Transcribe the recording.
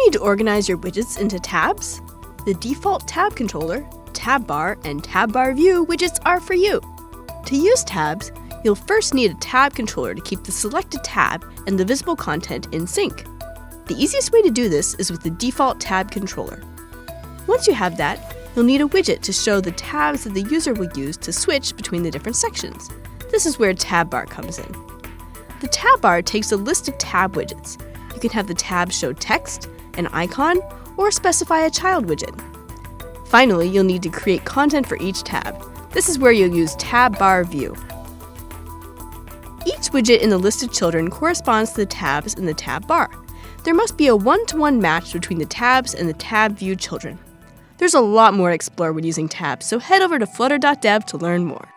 need to organize your widgets into tabs? The DefaultTabController, TabBar, and TabBar View widgets are for you. To use tabs, you'll first need a tab controller to keep the selected tab and the visible content in sync. The easiest way to do this is with the DefaultTabController. Once you have that, you'll need a widget to show the tabs that the user will use to switch between the different sections. This is where TabBar comes in. The TabBar takes a list of tab widgets. You can have the tab show text, an icon, or specify a child widget. Finally, you'll need to create content for each tab. This is where you'll use TabBar View. Each widget in the list of children corresponds to the tabs in the tab bar. There must be a one-to-one match between the tabs and the tab view children. There's a lot more to explore when using tabs, so head over to flutter.dev to learn more.